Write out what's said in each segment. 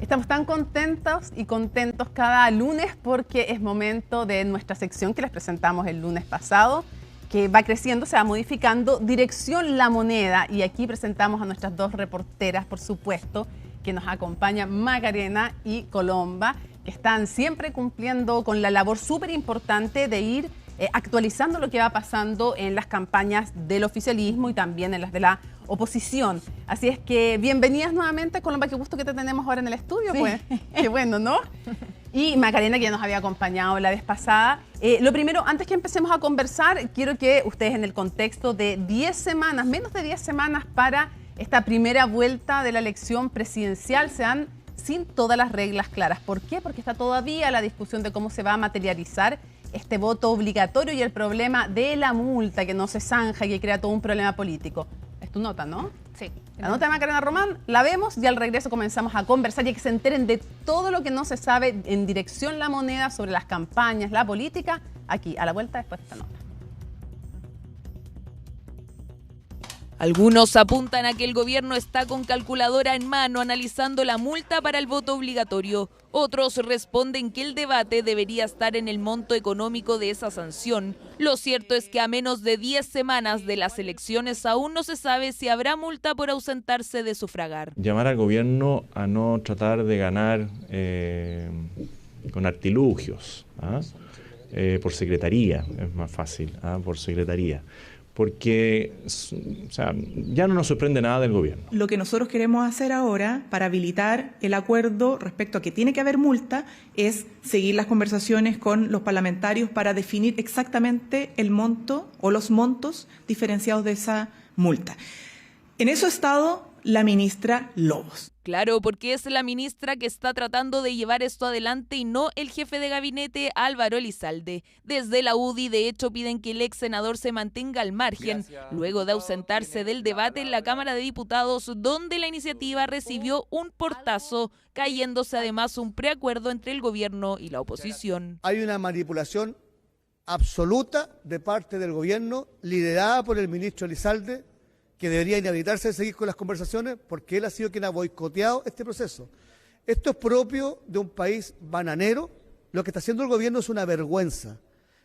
Estamos tan contentos y contentos cada lunes porque es momento de nuestra sección que les presentamos el lunes pasado, que va creciendo, se va modificando, Dirección La Moneda. Y aquí presentamos a nuestras dos reporteras, por supuesto, que nos acompañan, Macarena y Colomba, que están siempre cumpliendo con la labor súper importante de ir actualizando lo que va pasando en las campañas del oficialismo y también en las de la oposición. Así es que bienvenidas nuevamente, Colomba, qué gusto que te tenemos ahora en el estudio, sí. Pues. Qué bueno, ¿no? Y Macarena, que ya nos había acompañado la vez pasada. Lo primero, antes que empecemos a conversar, quiero que ustedes en el contexto de 10 semanas, menos de 10 semanas para esta primera vuelta de la elección presidencial, sean sin todas las reglas claras. ¿Por qué? Porque está todavía la discusión de cómo se va a materializar este voto obligatorio y el problema de la multa que no se zanja y que crea todo un problema político. Es tu nota, ¿no? Sí. La nota de Macarena Román, la vemos y al regreso comenzamos a conversar y a que se enteren de todo lo que no se sabe en Dirección La Moneda sobre las campañas, la política, aquí, a la vuelta después de esta nota. Algunos apuntan a que el gobierno está con calculadora en mano analizando la multa para el voto obligatorio. Otros responden que el debate debería estar en el monto económico de esa sanción. Lo cierto es que a menos de 10 semanas de las elecciones aún no se sabe si habrá multa por ausentarse de sufragar. Llamar al gobierno a no tratar de ganar con artilugios, por secretaría, es más fácil, por secretaría. Porque o sea, ya no nos sorprende nada del gobierno. Lo que nosotros queremos hacer ahora para habilitar el acuerdo respecto a que tiene que haber multa es seguir las conversaciones con los parlamentarios para definir exactamente el monto o los montos diferenciados de esa multa. En eso ha estado la ministra Lobos. Claro, porque es la ministra que está tratando de llevar esto adelante y no el jefe de gabinete Álvaro Elizalde. Desde la UDI, de hecho, piden que el ex senador se mantenga al margen, luego de ausentarse del debate en la Cámara de Diputados, donde la iniciativa recibió un portazo, cayéndose además un preacuerdo entre el gobierno y la oposición. Hay una manipulación absoluta de parte del gobierno, liderada por el ministro Elizalde, que debería inhabilitarse de seguir con las conversaciones porque él ha sido quien ha boicoteado este proceso. Esto es propio de un país bananero. Lo que está haciendo el gobierno es una vergüenza.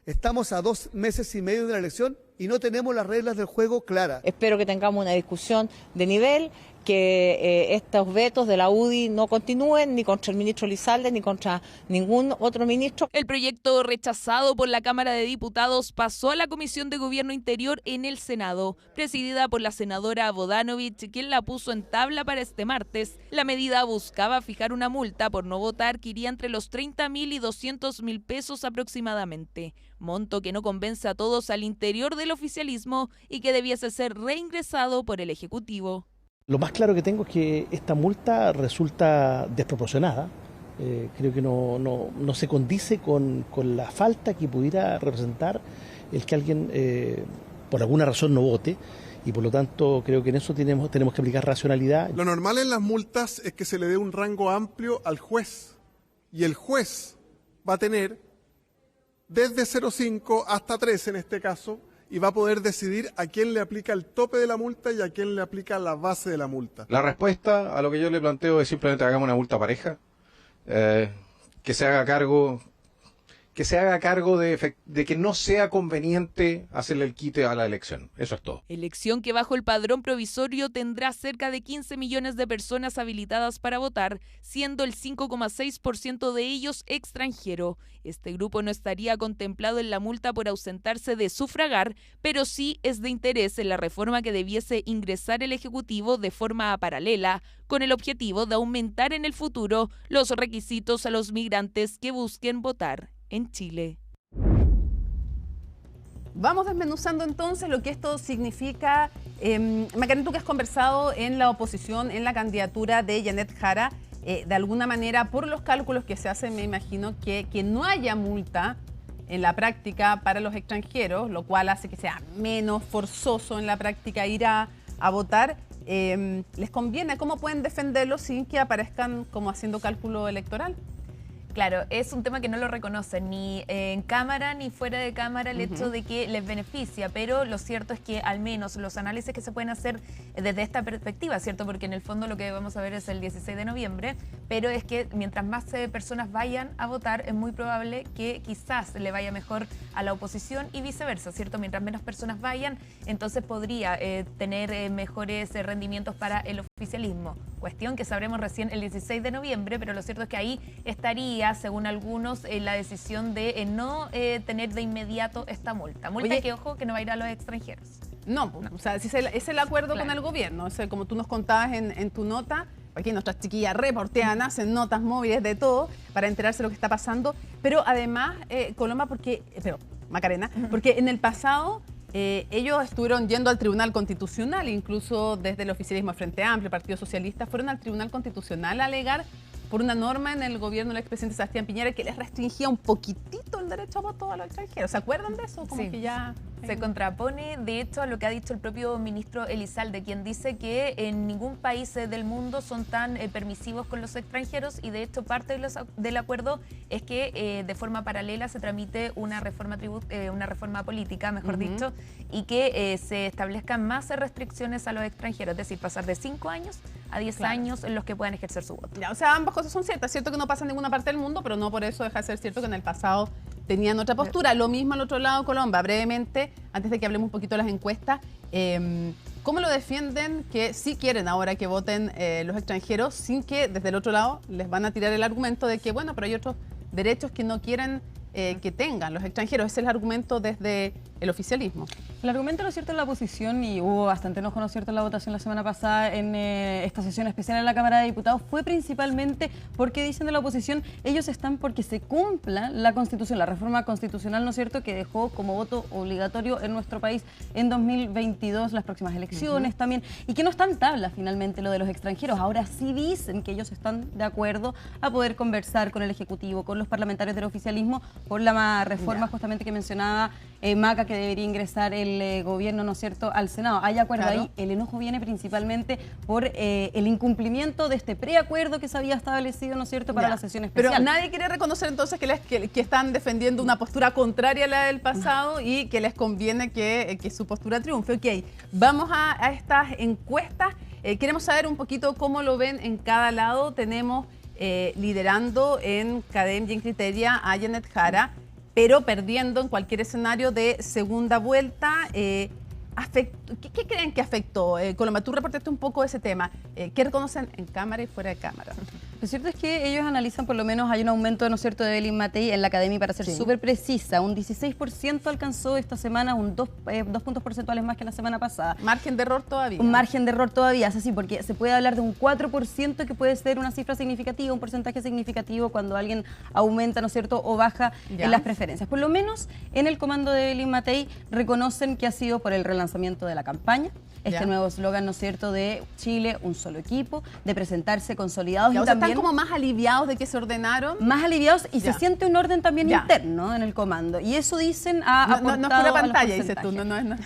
Estamos a 2 meses y medio de la elección y no tenemos las reglas del juego claras. Espero que tengamos una discusión de nivel, que estos vetos de la UDI no continúen ni contra el ministro Elizalde ni contra ningún otro ministro. El proyecto rechazado por la Cámara de Diputados pasó a la Comisión de Gobierno Interior en el Senado, presidida por la senadora Bodanovich, quien la puso en tabla para este martes. La medida buscaba fijar una multa por no votar que iría entre los 30.000 y 200.000 pesos aproximadamente, monto que no convence a todos al interior del oficialismo y que debiese ser reingresado por el Ejecutivo. Lo más claro que tengo es que esta multa resulta desproporcionada. Creo que no se condice con la falta que pudiera representar el que alguien por alguna razón no vote, y por lo tanto creo que en eso tenemos que aplicar racionalidad. Lo normal en las multas es que se le dé un rango amplio al juez, y el juez va a tener desde 0,5 hasta 3 en este caso, y va a poder decidir a quién le aplica el tope de la multa y a quién le aplica la base de la multa. La respuesta a lo que yo le planteo es simplemente hagamos una multa pareja, que se haga cargo de que no sea conveniente hacerle el quite a la elección. Eso es todo. Elección que bajo el padrón provisorio tendrá cerca de 15 millones de personas habilitadas para votar, siendo el 5,6% de ellos extranjero. Este grupo no estaría contemplado en la multa por ausentarse de sufragar, pero sí es de interés en la reforma que debiese ingresar el Ejecutivo de forma paralela, con el objetivo de aumentar en el futuro los requisitos a los migrantes que busquen votar en Chile. Vamos desmenuzando entonces lo que esto significa. Macarena, tú que has conversado en la oposición, en la candidatura de Janet Jara, de alguna manera, por los cálculos que se hacen, me imagino que no haya multa en la práctica para los extranjeros, lo cual hace que sea menos forzoso en la práctica ir a votar. ¿Les conviene? ¿Cómo pueden defenderlo sin que aparezcan como haciendo cálculo electoral? Claro, es un tema que no lo reconocen ni en cámara ni fuera de cámara el hecho de que les beneficia, pero lo cierto es que al menos los análisis que se pueden hacer desde esta perspectiva, ¿cierto? Porque en el fondo lo que vamos a ver es el 16 de noviembre, pero es que mientras más personas vayan a votar, es muy probable que quizás le vaya mejor a la oposición y viceversa, ¿cierto? Mientras menos personas vayan, entonces podría tener mejores rendimientos para el oficialismo. Cuestión que sabremos recién el 16 de noviembre, pero lo cierto es que ahí estaría, según algunos, la decisión de no tener de inmediato esta multa. Multa que, ojo, que no va a ir a los extranjeros. No. O sea, si es el acuerdo con el gobierno. O sea, como tú nos contabas en tu nota, aquí nuestras chiquillas reportean, hacen notas móviles de todo para enterarse de lo que está pasando. Pero además, Macarena, porque en el pasado ellos estuvieron yendo al Tribunal Constitucional, incluso desde el oficialismo Frente Amplio, Partido Socialista, fueron al Tribunal Constitucional a alegar por una norma en el gobierno del expresidente Sebastián Piñera que les restringía un poquitito el derecho a voto a los extranjeros. ¿Se acuerdan de eso? Como que ya se contrapone, de hecho, a lo que ha dicho el propio ministro Elizalde, quien dice que en ningún país del mundo son tan permisivos con los extranjeros y, de hecho, parte del acuerdo es que de forma paralela se tramite una reforma política, mejor dicho, y que se establezcan más restricciones a los extranjeros, es decir, pasar de 5 años a 10 años en los que puedan ejercer su voto. Ya, o sea, ambas cosas son ciertas. Es cierto que no pasa en ninguna parte del mundo, pero no por eso deja de ser cierto que en el pasado tenían otra postura. Lo mismo al otro lado, Colomba. Brevemente, antes de que hablemos un poquito de las encuestas, ¿cómo lo defienden que sí quieren ahora que voten los extranjeros sin que desde el otro lado les van a tirar el argumento de que, bueno, pero hay otros derechos que no quieren que tengan los extranjeros? Ese es el argumento desde el oficialismo. El argumento, ¿no es cierto?, en la oposición, y hubo bastante enojo, ¿no es cierto?, en la votación la semana pasada en esta sesión especial en la Cámara de Diputados, fue principalmente porque dicen de la oposición, ellos están porque se cumpla la Constitución, la reforma constitucional, ¿no es cierto?, que dejó como voto obligatorio en nuestro país en 2022 las próximas elecciones también, y que no está en tabla finalmente lo de los extranjeros. Ahora sí dicen que ellos están de acuerdo a poder conversar con el Ejecutivo, con los parlamentarios del oficialismo, por la reforma justamente que mencionaba Maca, que debería ingresar el gobierno, ¿no es cierto?, al Senado. Hay acuerdo ahí. El enojo viene principalmente por el incumplimiento de este preacuerdo que se había establecido, ¿no es cierto?, para la sesión especial. Pero nadie quiere reconocer entonces que están defendiendo una postura contraria a la del pasado y que les conviene que su postura triunfe. Ok, vamos a estas encuestas. Queremos saber un poquito cómo lo ven en cada lado. Tenemos liderando en CADEM y en Criteria a Janet Jara, pero perdiendo en cualquier escenario de segunda vuelta. ¿Qué creen que afectó? Colomba, tú reportaste un poco ese tema. ¿Qué reconocen en cámara y fuera de cámara? Lo cierto es que ellos analizan, por lo menos hay un aumento, ¿no es cierto?, de Evelyn Matei en la academia, para ser súper precisa. Un 16% alcanzó esta semana, un 2 puntos porcentuales más que la semana pasada. ¿Margen de error todavía? Un margen de error todavía, es así, porque se puede hablar de un 4% que puede ser una cifra significativa, un porcentaje significativo cuando alguien aumenta, ¿no es cierto?, o baja en las preferencias. Por lo menos en el comando de Evelyn Matei reconocen que ha sido por el relanzamiento de la campaña, este nuevo eslogan, ¿no es cierto?, de Chile, un solo equipo, de presentarse consolidados. Y también están como más aliviados de que se ordenaron. Más aliviados y se siente un orden también interno en el comando. Y eso dicen ha aportado. No es pura pantalla, dices tú. No.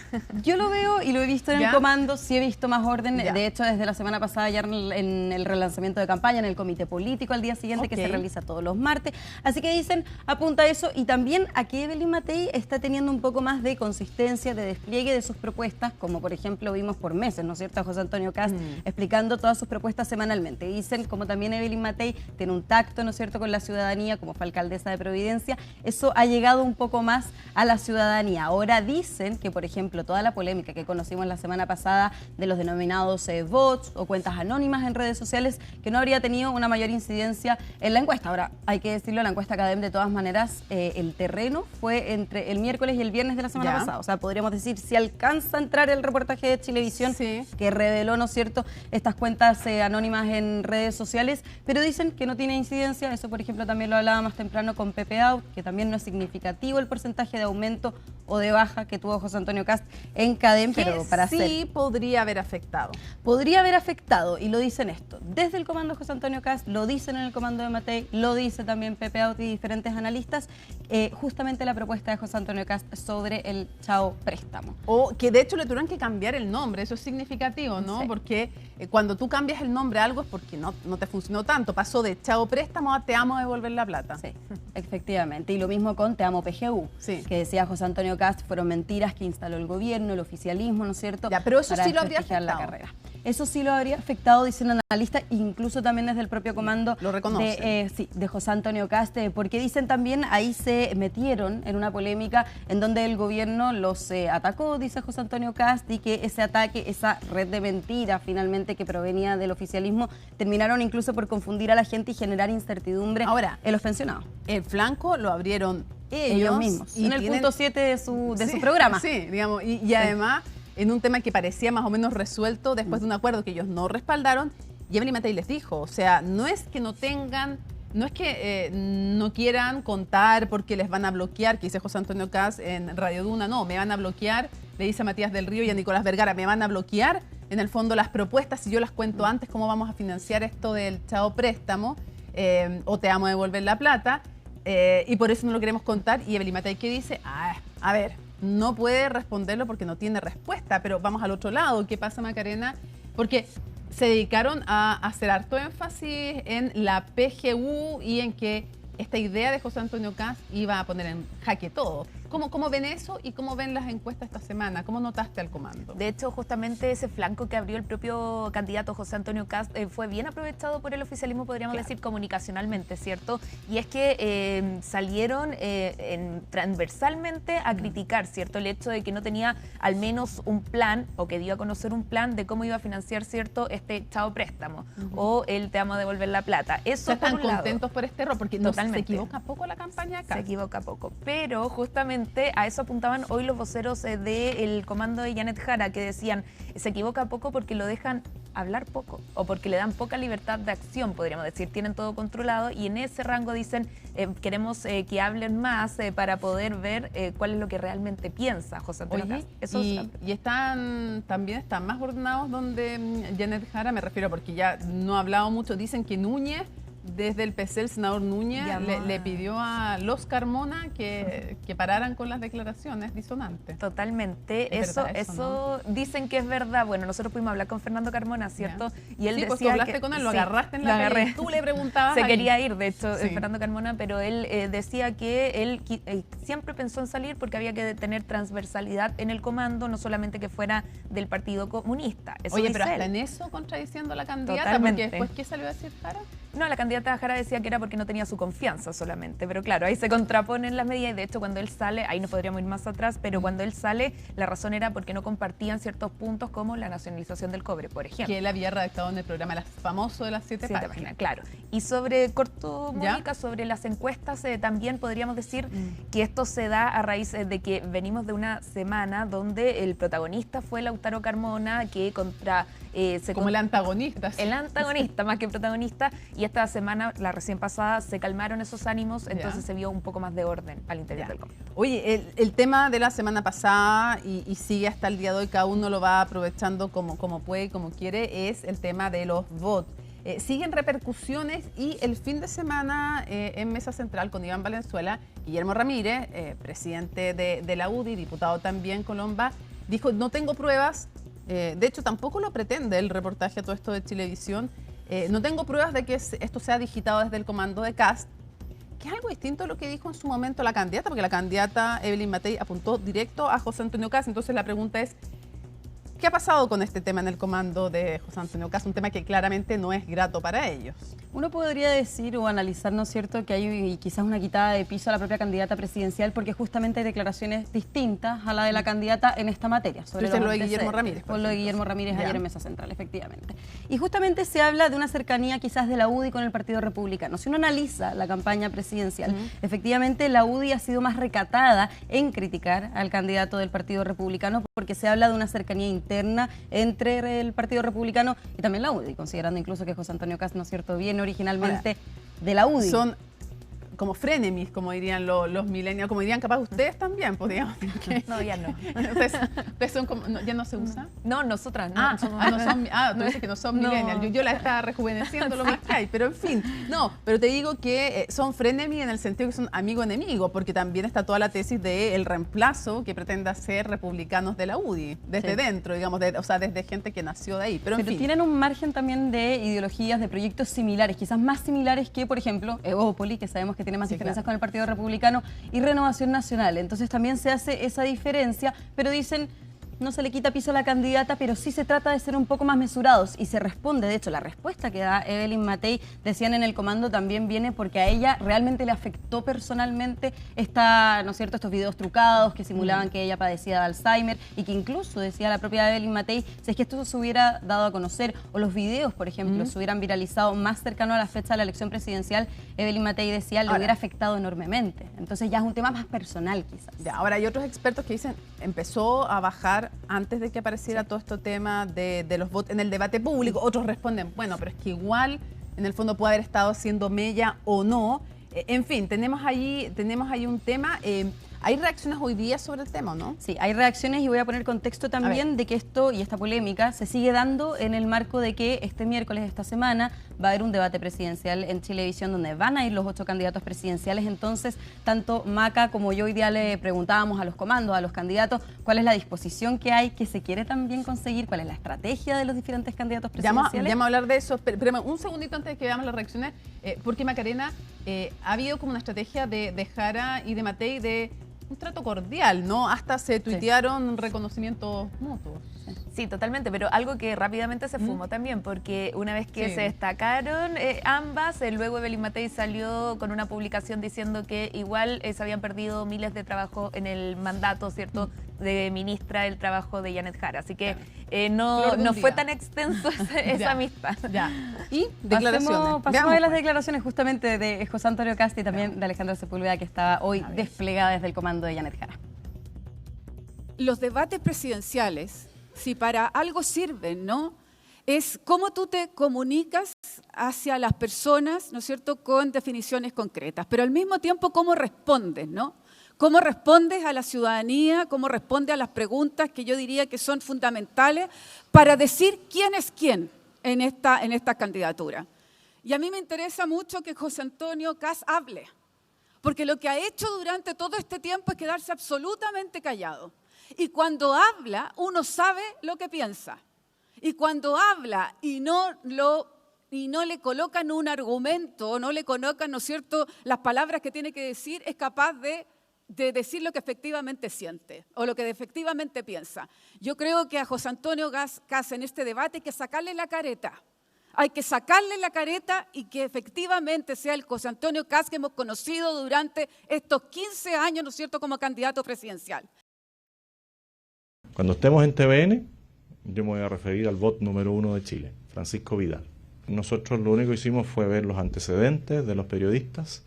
Yo lo veo y lo he visto en el comando, sí he visto más orden. De hecho, desde la semana pasada ya en el relanzamiento de campaña, en el comité político al día siguiente, que se realiza todos los martes. Así que dicen, apunta a eso y también a que Evelyn Matei está teniendo un poco más de consistencia, de despliegue de sus propuestas, como por ejemplo vimos por meses, ¿no es cierto?, a José Antonio Kast explicando todas sus propuestas semanalmente. Dicen, como también Evelyn Matei tiene un tacto, ¿no es cierto?, con la ciudadanía, como fue alcaldesa de Providencia, eso ha llegado un poco más a la ciudadanía. Ahora dicen que, por ejemplo, toda la polémica que conocimos la semana pasada de los denominados bots o cuentas anónimas en redes sociales, que no habría tenido una mayor incidencia en la encuesta. Ahora, hay que decirlo, la encuesta CADEM, de todas maneras, el terreno fue entre el miércoles y el viernes de la semana pasada. O sea, podríamos decir, si alcanza a entrar el reportaje de Chilevisión, que reveló, ¿no es cierto?, estas cuentas anónimas en redes sociales, pero dicen que no tiene incidencia. Eso, por ejemplo, también lo hablaba más temprano con Pepe Out, que también no es significativo el porcentaje de aumento o de baja que tuvo José Antonio Kast en Cadem, pero para sí podría haber afectado. Podría haber afectado, y lo dicen esto, desde el comando de José Antonio Kast, lo dicen en el comando de Matei, lo dice también Pepe Auti y diferentes analistas, justamente la propuesta de José Antonio Kast sobre el chao préstamo. O que de hecho le tuvieron que cambiar el nombre, eso es significativo, ¿no? Sí. Porque cuando tú cambias el nombre a algo es porque no te funcionó tanto, pasó de chao préstamo a te amo devolver la plata. Sí, efectivamente, y lo mismo con te amo PGU, sí, que decía José Antonio Kast, fueron mentiras que instaló el gobierno, el oficialismo, ¿no es cierto? Ya, pero eso sí lo habría afectado. La carrera. Eso sí lo habría afectado, dicen analistas, incluso también desde el propio comando lo reconoce. de José Antonio Kast, porque dicen también, ahí se metieron en una polémica en donde el gobierno los atacó, dice José Antonio Kast, y que ese ataque, esa red de mentiras finalmente que provenía del oficialismo, terminaron incluso por confundir a la gente y generar incertidumbre en los pensionados. El flanco lo abrieron ellos mismos, en el punto 7 de su programa. Sí, digamos, y además en un tema que parecía más o menos resuelto después de un acuerdo que ellos no respaldaron, y Evelyn Matei les dijo, o sea, no es que no tengan, no es que no quieran contar porque les van a bloquear, que dice José Antonio Kast en Radio Duna, no, me van a bloquear, le dice a Matías del Río y a Nicolás Vergara, me van a bloquear, en el fondo las propuestas, si yo las cuento antes, cómo vamos a financiar esto del chao préstamo, o te amo devolver la plata, y por eso no lo queremos contar, y Evelyn Matei, ¿qué dice? A ver, no puede responderlo porque no tiene respuesta, pero vamos al otro lado. ¿Qué pasa, Macarena? Porque se dedicaron a hacer harto énfasis en la PGU y en que esta idea de José Antonio Kast iba a poner en jaque todo. ¿Cómo ven eso y cómo ven las encuestas esta semana? ¿Cómo notaste al comando? De hecho, justamente ese flanco que abrió el propio candidato José Antonio Kast fue bien aprovechado por el oficialismo, podríamos decir, comunicacionalmente, ¿cierto? Y es que salieron transversalmente a criticar, ¿cierto? El hecho de que no tenía al menos un plan, o que dio a conocer un plan de cómo iba a financiar, ¿cierto?, este chao préstamo, o el te amo a devolver la plata. Eso, ¿están contentos por este error? Porque se equivoca poco la campaña acá. Se equivoca poco, pero justamente a eso apuntaban hoy los voceros del comando de Janet Jara, que decían, se equivoca poco porque lo dejan hablar poco, o porque le dan poca libertad de acción, podríamos decir, tienen todo controlado, y en ese rango dicen, queremos que hablen más para poder ver cuál es lo que realmente piensa José Antonio Kast. Eso y también están más ordenados donde Janet Jara, me refiero, porque ya no ha hablado mucho, dicen que Núñez, desde el PC, el senador Núñez le pidió a los Carmona que pararan con las declaraciones disonantes. Totalmente. Eso ¿no? Dicen que es verdad. Bueno, nosotros pudimos hablar con Fernando Carmona, ¿cierto? Ya. Y él decía pues tú hablaste con él, lo agarraste en la calle, tú le preguntabas. Se quería ir, de hecho, Fernando Carmona, pero él decía que él siempre pensó en salir porque había que tener transversalidad en el comando, no solamente que fuera del Partido Comunista. Eso Oye, pero hasta en eso contradiciendo a la candidata, totalmente. Porque después, ¿qué salió a decir Jara? No, la candidata Jara decía que era porque no tenía su confianza solamente, pero claro, ahí se contraponen las medidas y de hecho cuando él sale, ahí no podríamos ir más atrás, pero cuando él sale, la razón era porque no compartían ciertos puntos como la nacionalización del cobre, por ejemplo. Que él había redactado en el programa famoso de las 7 páginas. Claro. Y sobre corto, Mónica, sobre las encuestas, también podríamos decir que esto se da a raíz de que venimos de una semana donde el protagonista fue Lautaro Carmona, que el antagonista. El antagonista más que protagonista, y esta semana, la recién pasada, se calmaron esos ánimos, entonces se vio un poco más de orden al interior del comando. Oye, el tema de la semana pasada y sigue hasta el día de hoy, cada uno lo va aprovechando como puede y como quiere, es el tema de los bots. Siguen repercusiones y el fin de semana en Mesa Central con Iván Valenzuela, Guillermo Ramírez, presidente de la UDI, diputado también Colomba, dijo, no tengo pruebas, de hecho tampoco lo pretende el reportaje a todo esto de Chilevisión, no tengo pruebas de que esto sea digitado desde el comando de Kast, que es algo distinto a lo que dijo en su momento la candidata, porque la candidata Evelyn Matei apuntó directo a José Antonio Kast. Entonces la pregunta es, ¿qué ha pasado con este tema en el comando de José Antonio Kast? Un tema que claramente no es grato para ellos. Uno podría decir o analizar, ¿no es cierto?, que hay quizás una quitada de piso a la propia candidata presidencial porque justamente hay declaraciones distintas a la de la candidata en esta materia. Sobre lo de Guillermo Ramírez. Por lo de Guillermo Ramírez ayer en Mesa Central, efectivamente. Y justamente se habla de una cercanía quizás de la UDI con el Partido Republicano. Si uno analiza la campaña presidencial, efectivamente la UDI ha sido más recatada en criticar al candidato del Partido Republicano porque se habla de una cercanía interna entre el Partido Republicano y también la UDI, considerando incluso que José Antonio Kast, ¿no es cierto?, viene originalmente de la UDI. como frenemies, como dirían los millennials, como dirían capaz ustedes también, podríamos decir. No, ya no. Ustedes son como, ¿ya no se usa? No, nosotras no. Tú dices que no son millennials. Yo la estaba rejuveneciendo lo más que hay, pero en fin. No, pero te digo que son frenemies en el sentido que son amigo-enemigo, porque también está toda la tesis del reemplazo que pretende hacer republicanos de la UDI, desde dentro, digamos, o sea, desde gente que nació de ahí. Pero en fin. Tienen un margen también de ideologías, de proyectos similares, quizás más similares que, por ejemplo, Evópoli, que sabemos que tiene más diferencias con el Partido Republicano, y Renovación Nacional. Entonces también se hace esa diferencia, pero dicen, no se le quita piso a la candidata, pero sí se trata de ser un poco más mesurados. Y se responde, de hecho, la respuesta que da Evelyn Matei, decían en el comando, también viene porque a ella realmente le afectó personalmente ¿no es cierto?, estos videos trucados que simulaban que ella padecía de Alzheimer, y que incluso, decía la propia Evelyn Matei, si es que esto se hubiera dado a conocer, o los videos, por ejemplo, se hubieran viralizado más cercano a la fecha de la elección presidencial, Evelyn Matei decía, le hubiera afectado enormemente. Entonces ya es un tema más personal, quizás. Ya, ahora hay otros expertos que dicen, empezó a bajar antes de que apareciera todo este tema de los votos en el debate público. Otros responden, bueno, pero es que igual en el fondo puede haber estado haciendo mella o no. En fin, tenemos ahí un tema. ¿Hay reacciones hoy día sobre el tema, no? Sí, hay reacciones, y voy a poner contexto también de que esto y esta polémica se sigue dando en el marco de que este miércoles, esta semana, va a haber un debate presidencial en Chilevisión donde van a ir los 8 candidatos presidenciales. Entonces, tanto Maca como yo hoy día le preguntábamos a los comandos, a los candidatos, cuál es la disposición que hay, que se quiere también conseguir, cuál es la estrategia de los diferentes candidatos presidenciales. Ya vamos a hablar de eso, pero un segundito antes de que veamos las reacciones, porque Macarena, ha habido como una estrategia de Jara y de Matei de un trato cordial, ¿no? Hasta se tuitearon reconocimientos mutuos. Sí, totalmente, pero algo que rápidamente se fumó también, porque una vez que se destacaron ambas, luego Evelyn Matei salió con una publicación diciendo que igual se habían perdido miles de trabajo en el mandato, ¿cierto?, de ministra del trabajo de Janet Jara. Así que no fue tan extenso esa amistad. Ya. Y declaraciones. Pasemos a las declaraciones justamente de José Antonio Cast y también de Alejandra Sepúlveda, que está hoy desplegada desde el comando de Janet Jara. Los debates presidenciales, si para algo sirven, ¿no?, es cómo tú te comunicas hacia las personas, ¿no es cierto?, con definiciones concretas, pero al mismo tiempo cómo respondes, ¿no? Cómo respondes a la ciudadanía, cómo respondes a las preguntas que yo diría que son fundamentales para decir quién es quién en esta candidatura. Y a mí me interesa mucho que José Antonio Kast hable, porque lo que ha hecho durante todo este tiempo es quedarse absolutamente callado. Y cuando habla, uno sabe lo que piensa. Y cuando habla y no le colocan un argumento, no le colocan, ¿no es cierto?, las palabras que tiene que decir, es capaz de decir lo que efectivamente siente o lo que efectivamente piensa. Yo creo que a José Antonio Kast en este debate hay que sacarle la careta. Hay que sacarle la careta y que efectivamente sea el José Antonio Kast que hemos conocido durante estos 15 años, ¿no es cierto?, como candidato presidencial. Cuando estemos en TVN, yo me voy a referir al bot número 1 de Chile, Francisco Vidal. Nosotros lo único que hicimos fue ver los antecedentes de los periodistas,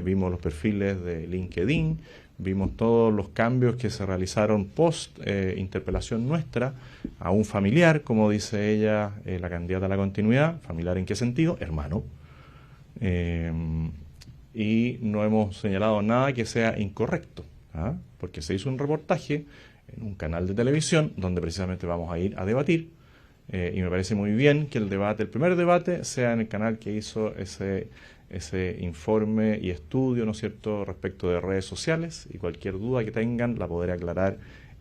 vimos los perfiles de LinkedIn, vimos todos los cambios que se realizaron post interpelación nuestra a un familiar, como dice ella, la candidata a la continuidad. ¿Familiar en qué sentido? Hermano. Y no hemos señalado nada que sea incorrecto, porque se hizo un reportaje en un canal de televisión donde precisamente vamos a ir a debatir, y me parece muy bien que el primer debate sea en el canal que hizo ese informe y estudio, ¿no es cierto?, respecto de redes sociales, y cualquier duda que tengan la podré aclarar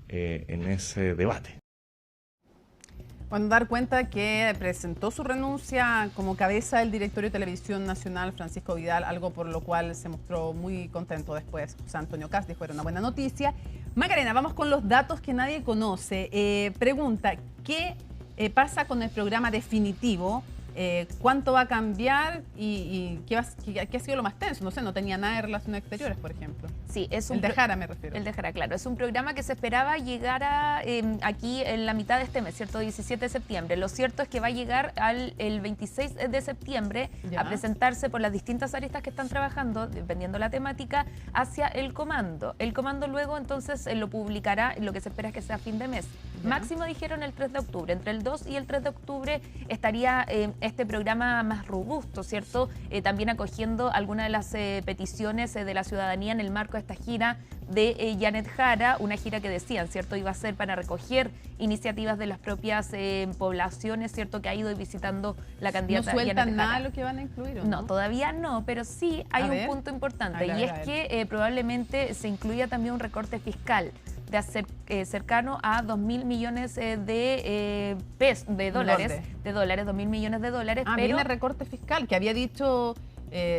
en ese debate. Bueno, dar cuenta que presentó su renuncia como cabeza del directorio de Televisión Nacional, Francisco Vidal, algo por lo cual se mostró muy contento después. José Antonio Kast dijo, era una buena noticia. Macarena, vamos con los datos que nadie conoce. Pregunta, ¿qué pasa con el programa definitivo? ¿Cuánto va a cambiar y qué ha sido lo más tenso? No sé, no tenía nada de relaciones exteriores, por ejemplo. Sí, es el de Jara, me refiero. El de Jara, claro. Es un programa que se esperaba llegara aquí en la mitad de este mes, ¿cierto? 17 de septiembre. Lo cierto es que va a llegar el 26 de septiembre a presentarse por las distintas aristas que están trabajando, dependiendo la temática, hacia el comando. El comando luego entonces lo publicará, lo que se espera es que sea a fin de mes. Máximo dijeron el 3 de octubre. Entre el 2 y el 3 de octubre estaría este programa más robusto, ¿cierto? También acogiendo algunas de las peticiones de la ciudadanía en el marco de esta gira de Janet Jara, una gira que decían, ¿cierto? Iba a ser para recoger iniciativas de las propias poblaciones, ¿cierto? Que ha ido visitando la candidata Janet Jara. ¿No sueltan nada lo que van a incluir o no? No, todavía no, pero sí hay un punto importante y es que probablemente se incluya también un recorte fiscal de hacer cercano a 2.000 millones de dólares, 2.000 millones de dólares. Pero viene recorte fiscal, que había dicho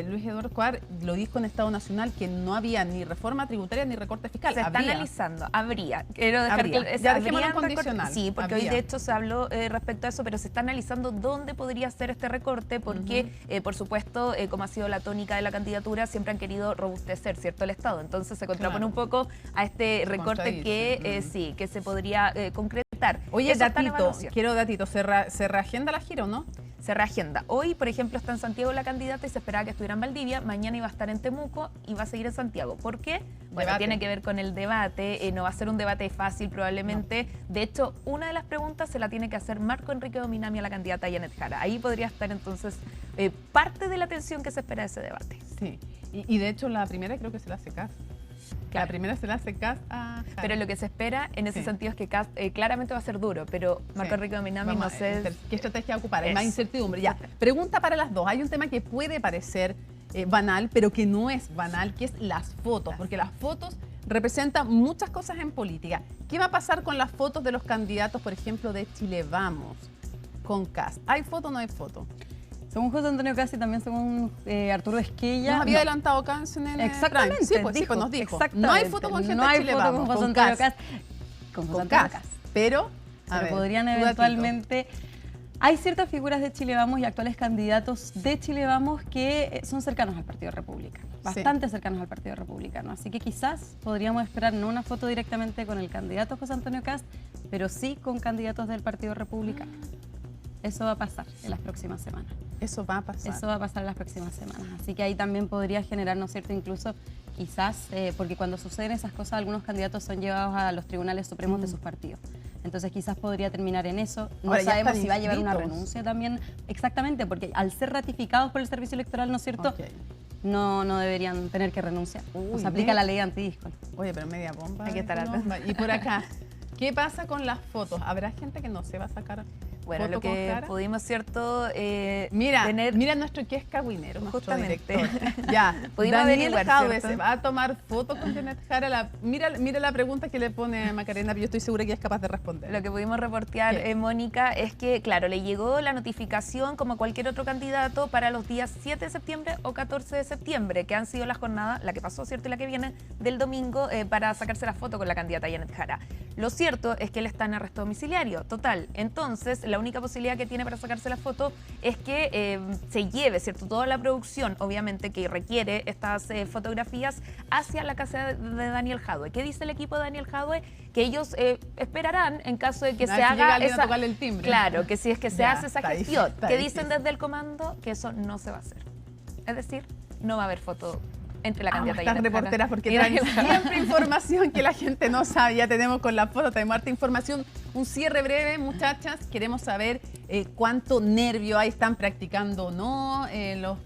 Luis Eduardo Escobar, lo dijo en Estado Nacional, que no había ni reforma tributaria ni recorte fiscal. Se está analizando, habría. Quiero dejar que ya dejémoslo condicional. Sí, porque hoy de hecho se habló respecto a eso, pero se está analizando dónde podría ser este recorte, porque por supuesto, como ha sido la tónica de la candidatura, siempre han querido robustecer, ¿cierto?, el Estado. Entonces se contrapone un poco a este recorte que se podría concretar. Oye, quiero datito, ¿se reagenda la gira o no? Se reagenda. Hoy, por ejemplo, está en Santiago la candidata y se esperaba que estuviera en Valdivia. Mañana iba a estar en Temuco y va a seguir en Santiago. ¿Por qué? Bueno, tiene que ver con el debate. No va a ser un debate fácil probablemente. No. De hecho, una de las preguntas se la tiene que hacer Marco Enrique Dominami a la candidata Janet Jara. Ahí podría estar entonces parte de la atención que se espera de ese debate. Sí. Y de hecho la primera creo que se la hace Kast. La primera se la hace Kast a Jara. Pero lo que se espera en ese sentido es que Kast claramente va a ser duro, pero Marco Enrique Dominami no sé qué estrategia ocupar, hay más incertidumbre. Ya, pregunta para las dos. Hay un tema que puede parecer banal, pero que no es banal, que es las fotos, porque las fotos representan muchas cosas en política. ¿Qué va a pasar con las fotos de los candidatos, por ejemplo, de Chile Vamos con Kast? ¿Hay foto o no hay foto? Según José Antonio Kast y también según Arturo Esquella. Nos había adelantado Kast en el exactamente. Sí, pues nos dijo. No hay foto con gente de Chile Vamos. No hay foto con José Antonio Kast. Con Kast. Pero podrían eventualmente... Hay ciertas figuras de Chile Vamos y actuales candidatos de Chile Vamos que son cercanos al Partido Republicano, bastante cercanos al Partido Republicano. Así que quizás podríamos esperar no una foto directamente con el candidato José Antonio Kast, pero sí con candidatos del Partido Republicano. Eso va a pasar en las próximas semanas. Eso va a pasar. Eso va a pasar en las próximas semanas. Así que ahí también podría generar, ¿no es cierto?, incluso quizás, porque cuando suceden esas cosas, algunos candidatos son llevados a los tribunales supremos de sus partidos. Entonces quizás podría terminar en eso. No ahora, sabemos si va a llevar una renuncia también. Exactamente, porque al ser ratificados por el Servicio Electoral, ¿no es cierto?, no deberían tener que renunciar. Se aplica la ley antidisco. Oye, pero media bomba. Hay que estar atrás. Y por acá, ¿qué pasa con las fotos? ¿Habrá gente que no se va a sacar Bueno, lo que pudimos, ¿cierto? Mira nuestro que es cagüinero, justamente. Ya, pudimos averiguar, Jadwe se va a tomar fotos con Janet Jara. Mira la pregunta que le pone Macarena, pero yo estoy segura que ella es capaz de responder. Lo que pudimos reportear, Mónica, es que, claro, le llegó la notificación, como a cualquier otro candidato, para los días 7 de septiembre o 14 de septiembre, que han sido las jornadas, la que pasó, ¿cierto?, y la que viene del domingo, para sacarse la foto con la candidata Janet Jara. Lo cierto es que él está en arresto domiciliario, total. Entonces, la única posibilidad que tiene para sacarse la foto es que se lleve, ¿cierto?, toda la producción, obviamente, que requiere estas fotografías hacia la casa de Daniel Jadwe. ¿Qué dice el equipo de Daniel Jadwe? Que ellos esperarán en caso de que se haga esa... a tocarle el timbre. Claro, que si es que se hace esa gestión. Que dicen desde el comando que eso no se va a hacer. Es decir, no va a haber foto entre la candidata y estas reporteras, porque traen siempre información que la gente no sabe. Ya tenemos con la foto, tenemos harta información. Un cierre breve, muchachas. Queremos saber cuánto nervio hay, están practicando o no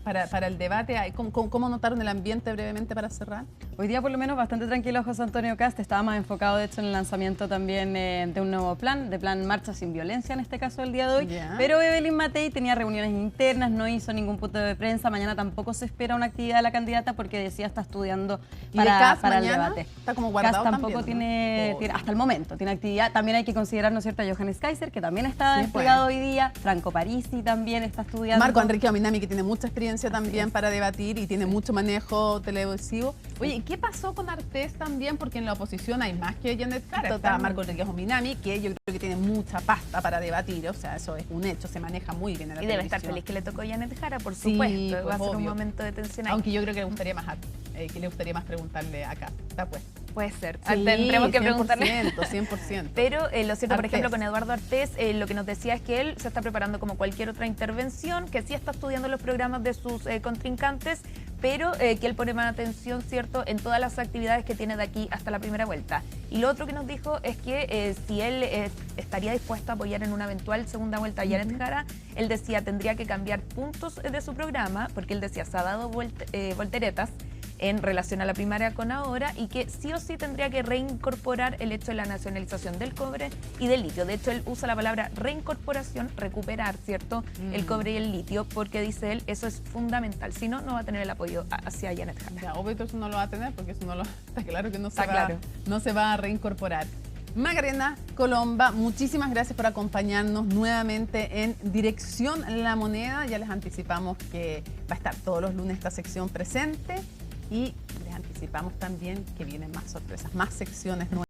para el debate. ¿Cómo notaron el ambiente brevemente para cerrar? Hoy día por lo menos bastante tranquilo José Antonio Kast, estaba más enfocado de hecho en el lanzamiento también de un nuevo plan, de plan Marcha sin Violencia en este caso el día de hoy, pero Evelyn Matei tenía reuniones internas, no hizo ningún punto de prensa, mañana tampoco se espera una actividad de la candidata porque decía está estudiando para el debate. Está como guardado Kast tampoco tiene, hasta el momento, tiene actividad, también hay que considerar, ¿no es cierto?, a Johannes Kaiser, que también está desplegado hoy día, Franco Parisi también está estudiando. Marco Enrique Dominami, que tiene mucha experiencia también para debatir y tiene mucho manejo televisivo. Oye, ¿qué pasó con Artés también? Porque en la oposición hay más que Janet Jara. Está Marco Enrique Dominami, que yo creo que tiene mucha pasta para debatir, o sea, eso es un hecho, se maneja muy bien en la televisión. Y debe estar feliz que le tocó Janet Jara, por supuesto, pues, va a ser un momento de tensión ahí. Aunque yo creo que le gustaría más preguntarle acá, está pues. Puede ser, sí, tendremos que preguntarle. 100%. Pero lo cierto, por ejemplo, con Eduardo Artés, lo que nos decía es que él se está preparando como cualquier otra intervención, que sí está estudiando los programas de sus contrincantes, pero que él pone más atención, ¿cierto?, en todas las actividades que tiene de aquí hasta la primera vuelta. Y lo otro que nos dijo es que si él estaría dispuesto a apoyar en una eventual segunda vuelta a Janet Jara, él decía tendría que cambiar puntos de su programa, porque él decía se ha dado volteretas en relación a la primaria con ahora, y que sí o sí tendría que reincorporar el hecho de la nacionalización del cobre y del litio. De hecho, él usa la palabra reincorporación, recuperar, ¿cierto?, el cobre y el litio, porque dice él, eso es fundamental. Si no, no va a tener el apoyo hacia Janet Jara. Ya, obvio que eso no lo va a tener, porque eso no lo, está claro que no se va a reincorporar. Macarena Colomba, muchísimas gracias por acompañarnos nuevamente en Dirección La Moneda. Ya les anticipamos que va a estar todos los lunes esta sección presente. Y les anticipamos también que vienen más sorpresas, más secciones nuevas.